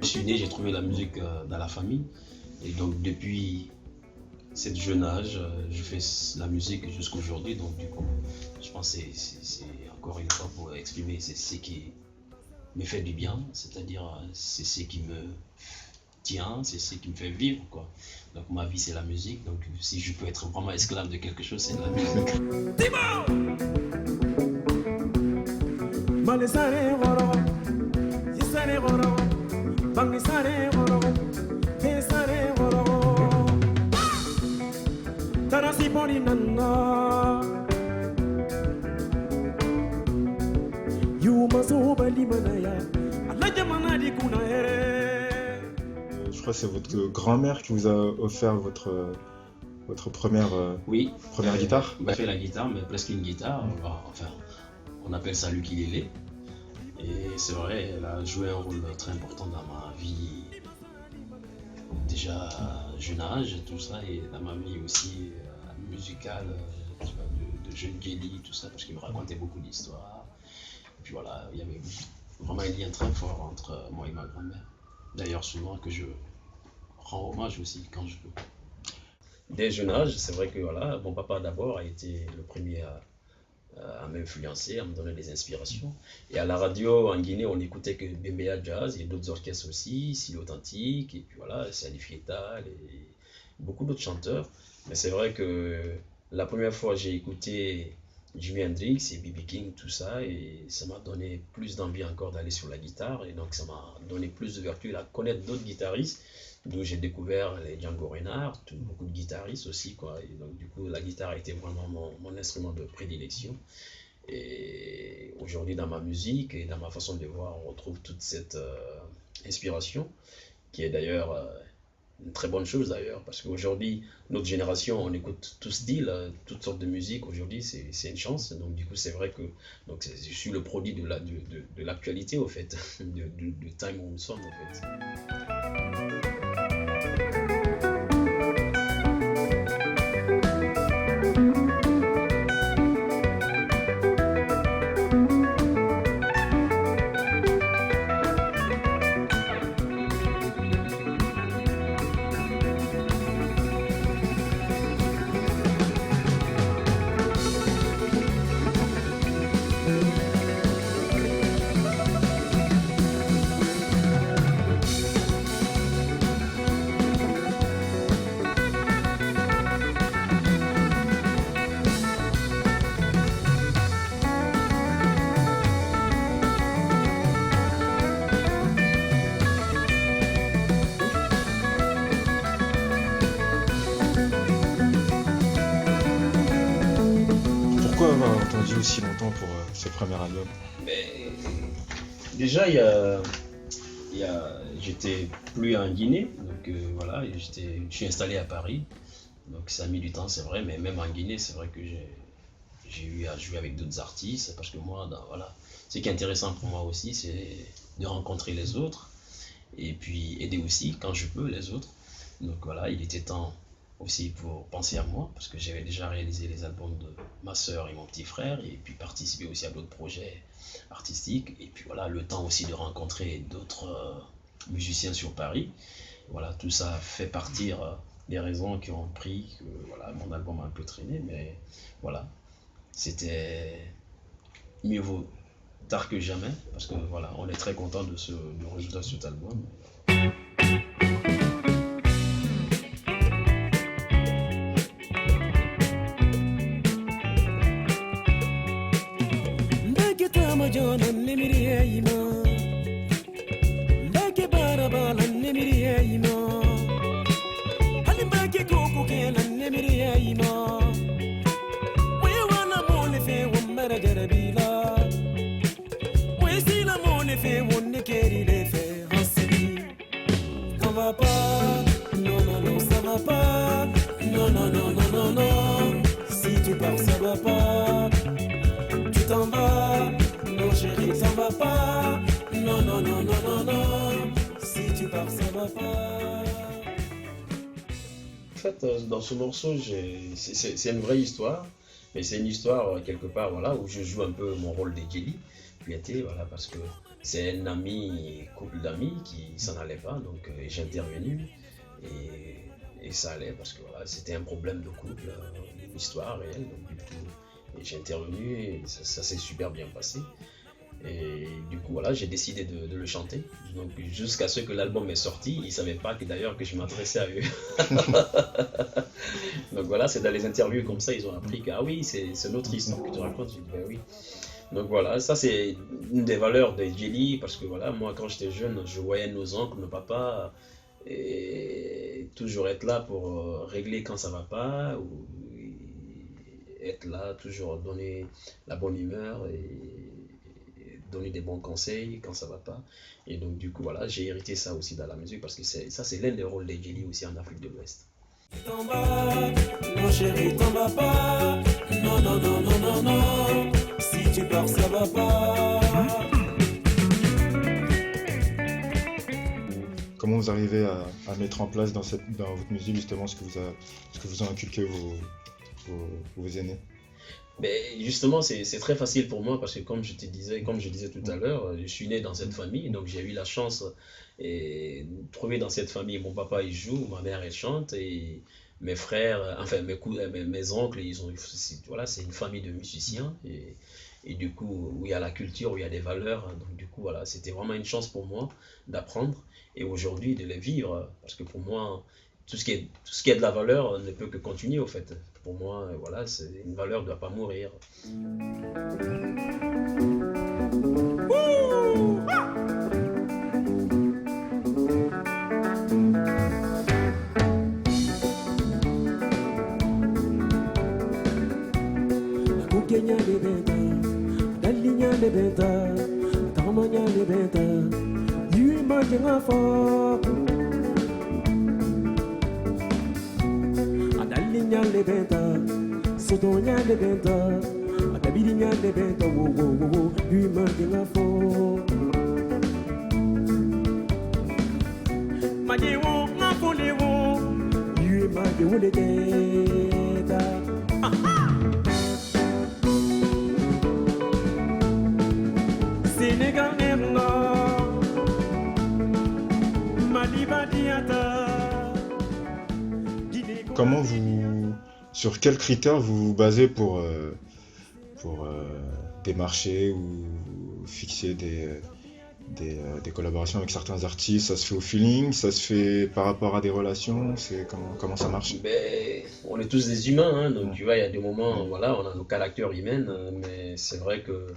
Je suis né, j'ai trouvé la musique dans la famille. Et donc depuis cet jeune âge, je fais la musique jusqu'à aujourd'hui. Donc du coup, je pense que c'est encore une fois pour exprimer, c'est ce qui me fait du bien. C'est-à-dire, c'est ce qui me tient, c'est ce qui me fait vivre, quoi. Donc ma vie, c'est la musique. Donc si je peux être vraiment esclave de quelque chose, c'est la musique. Je crois que c'est votre grand-mère qui vous a offert votre première, Oui, première guitare. Elle fait la guitare, mais presque une guitare. Enfin, on appelle ça l'ukulélé. Et c'est vrai, elle a joué un rôle très important dans ma vie, déjà à jeune âge, tout ça, et dans ma vie aussi musicale, tu vois, de jeune Kelly, tout ça, parce qu'il me racontait beaucoup d'histoires. Et puis voilà, il y avait vraiment un lien très fort entre moi et ma grand-mère. D'ailleurs, souvent que je rends hommage aussi quand je peux. Dès jeune âge, c'est vrai que voilà, mon papa d'abord a été le premier à m'influencer, à me donner des inspirations. Et à la radio en Guinée, on n'écoutait que Bembea Jazz et d'autres orchestres aussi, Style Authentique, et puis voilà, Salif Keita et beaucoup d'autres chanteurs. Mais c'est vrai que la première fois j'ai écouté Jimi Hendrix et B.B. King, tout ça, et ça m'a donné plus d'envie encore d'aller sur la guitare, et donc ça m'a donné plus d'ouverture à connaître d'autres guitaristes, d'où j'ai découvert les Django Reinhardt, beaucoup de guitaristes aussi, quoi. Et donc du coup la guitare a été vraiment mon instrument de prédilection. Et aujourd'hui dans ma musique et dans ma façon de voir, on retrouve toute cette inspiration, qui est d'ailleurs une très bonne chose d'ailleurs, parce qu'aujourd'hui, notre génération, on écoute tout style, toutes sortes de musique. Aujourd'hui, c'est une chance. Donc du coup, c'est vrai que je suis le produit de l'actualité, au fait, du time où nous sommes, en fait. Pourquoi avoir attendu aussi longtemps pour ce premier album? Mais déjà, j'étais plus en Guinée, donc voilà, je suis installé à Paris, donc ça a mis du temps, c'est vrai, mais même en Guinée, c'est vrai que j'ai eu à jouer avec d'autres artistes, parce que moi, voilà, ce qui est intéressant pour moi aussi, c'est de rencontrer les autres, et puis aider aussi, quand je peux, les autres. Donc voilà, il était temps aussi pour penser à moi, parce que j'avais déjà réalisé les albums de ma sœur et mon petit frère, et puis participer aussi à d'autres projets artistiques, et puis voilà, le temps aussi de rencontrer d'autres musiciens sur Paris. Voilà, tout ça fait partir des raisons qui ont pris que voilà, mon album a un peu traîné, mais voilà, c'était mieux vaut tard que jamais, parce que voilà, on est très content du résultat de cet album. En fait, dans ce morceau, c'est une vraie histoire. Mais c'est une histoire, quelque part, voilà, où je joue un peu mon rôle de Jelly, Kouyaté, voilà, parce que c'est un ami, couple d'amis qui s'en allait pas, donc j'ai intervenu et ça allait parce que voilà, c'était un problème de couple, une histoire réelle, donc du coup, et j'ai intervenu et ça s'est super bien passé. Et du coup, voilà, j'ai décidé de le chanter. Donc, jusqu'à ce que l'album est sorti, ils ne savaient pas que d'ailleurs que je m'adressais à eux. Donc voilà, c'est dans les interviews comme ça, ils ont appris que ah oui, c'est notre histoire que tu racontes. J'ai dit ben oui. Donc voilà, ça c'est une des valeurs de Jelly parce que voilà, moi quand j'étais jeune, je voyais nos oncles, nos papas et toujours être là pour régler quand ça va pas ou être là, toujours donner la bonne humeur et donner des bons conseils quand ça va pas. Et donc du coup voilà, j'ai hérité ça aussi dans la musique parce que ça c'est l'un des rôles de Jelly aussi en Afrique de l'Ouest. T'en vas, non chérie, t'en vas pas. Non, non, non, non, non, non. Si tu pars, ça va pas. Comment vous arrivez à mettre en place dans votre musique justement ce que vous ont inculqué vos aînés? Mais justement, c'est très facile pour moi parce que comme je disais tout à l'heure, je suis né dans cette famille, donc j'ai eu la chance de trouver dans cette famille, mon papa il joue, ma mère elle chante et mes frères, enfin mes oncles, voilà, c'est une famille de musiciens et du coup où il y a la culture, où il y a des valeurs, donc du coup voilà, c'était vraiment une chance pour moi d'apprendre et aujourd'hui de les vivre parce que pour moi tout ce qui est de la valeur ne peut que continuer au fait. Pour moi, voilà, c'est une valeur ne doit pas mourir. Adalinya lebenta, sotonya lebenta, adabilinya lebenta, wo wo wo wo, lui mangenga fo. Majewo ngafolewo, lui majewo lebenta. Sénégal erna, Maliba diata. Sur quels critères vous vous basez pour démarcher ou fixer des collaborations avec certains artistes? Ça se fait au feeling, ça se fait par rapport à des relations, comment ça marche? Ben, on est tous des humains, hein, donc tu vois, il y a des moments, voilà, on a nos caractères humains, mais c'est vrai que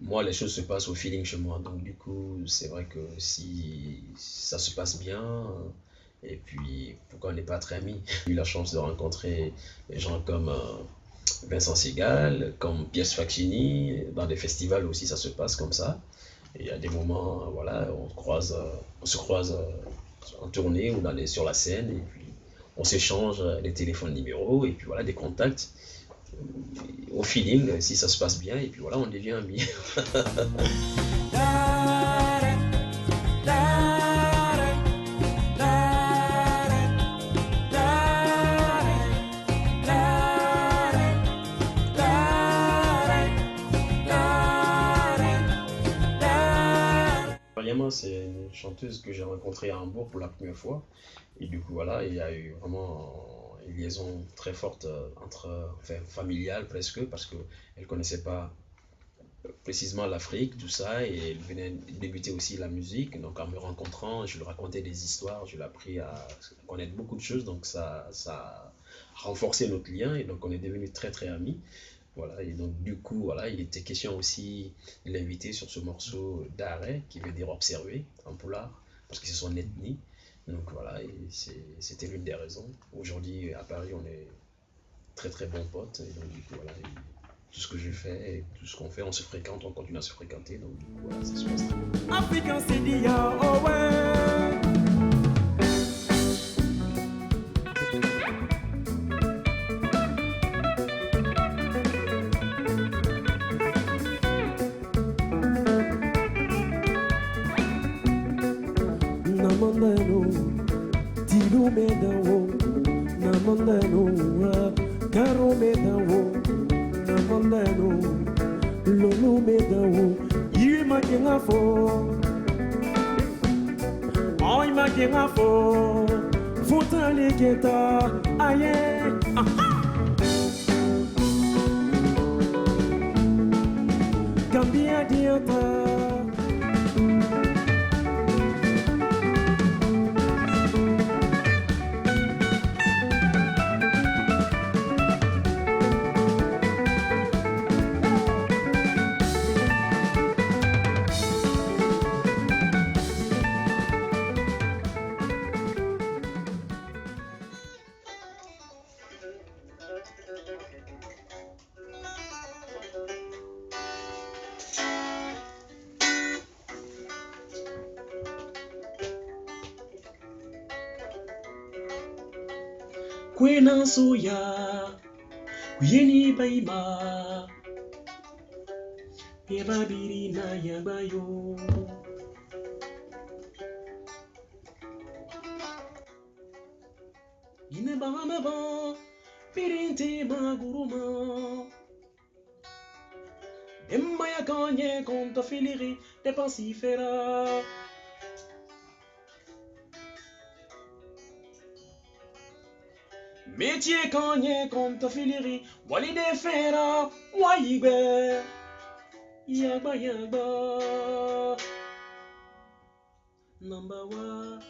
moi, les choses se passent au feeling chez moi, donc du coup, c'est vrai que si ça se passe bien. Et puis, pourquoi on n'est pas très amis? J'ai eu la chance de rencontrer des gens comme Vincent Segal, comme Piers Faccini. Dans des festivals aussi, ça se passe comme ça. Et il y a des moments, voilà, on se croise en tournée ou sur la scène. Et puis, on s'échange les téléphones numéros et puis voilà, des contacts. Au feeling, si ça se passe bien, et puis voilà, on devient amis. C'est une chanteuse que j'ai rencontrée à Hambourg pour la première fois. Et du coup, voilà, il y a eu vraiment une liaison très forte familiale presque, parce qu'elle ne connaissait pas précisément l'Afrique, tout ça, et elle venait débuter aussi la musique. Donc en me rencontrant, je lui racontais des histoires, je l'ai appris à connaître beaucoup de choses, donc ça a renforcé notre lien, et donc on est devenus très très amis. Voilà, et donc du coup, voilà, il était question aussi de l'inviter sur ce morceau d'arrêt, qui veut dire observer en poulard, parce que c'est son ethnie. Donc voilà, et c'était l'une des raisons. Aujourd'hui, à Paris, on est très très bons potes, et donc du coup, voilà, tout ce que je fais et tout ce qu'on fait, on se fréquente, on continue à se fréquenter, donc du coup, voilà, ça se passe très bien. Africain, c'est dia, oh ouais. Namandano, Tilo Medawo, Namandano, Caro Medawo, na mandano lolu medao iri makenga fo oi makenga fo futa leketa aye Gambia diata Kwena soya, kuyeni baima, pebabiri na yabayo. Ine bama ba, pirinte maguruma. Emma ya kanye konta filiri, de pasifera. Métier kanye konta fileri, wali de fera, wayibe, yagba yagba. Number one,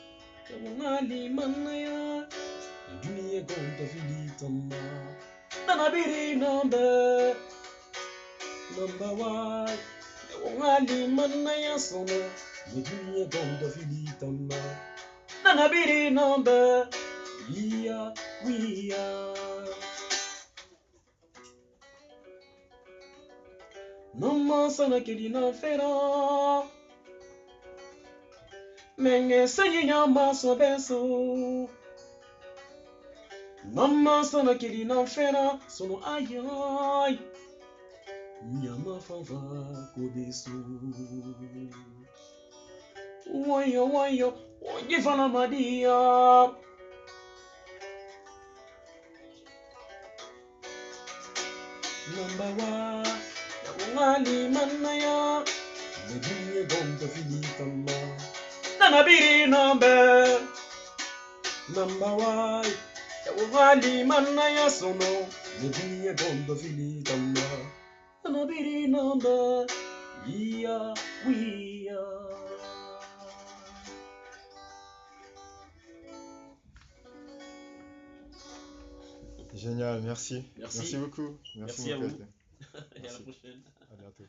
kawali manaya, dunia konta fili tamba. Nanabiri number one, kawali manaya sono, dunia konta fili tamba. Nanabiri number. We are. Nama sana kedi na fera. Menge sanyi nyama so beso. Nama sana kedi na fera. Sono ayay. Nyama fava kobeso. Wayo, wajifana madia. Number one, wali manaya, meduye gonta filitamba. Nanabiri number one, wali manaya sono, meduye gonta filitamba. Nanabiri number, we are. Génial, merci. Merci. Merci beaucoup. Merci à vous. Et à la Merci. prochaine. À bientôt.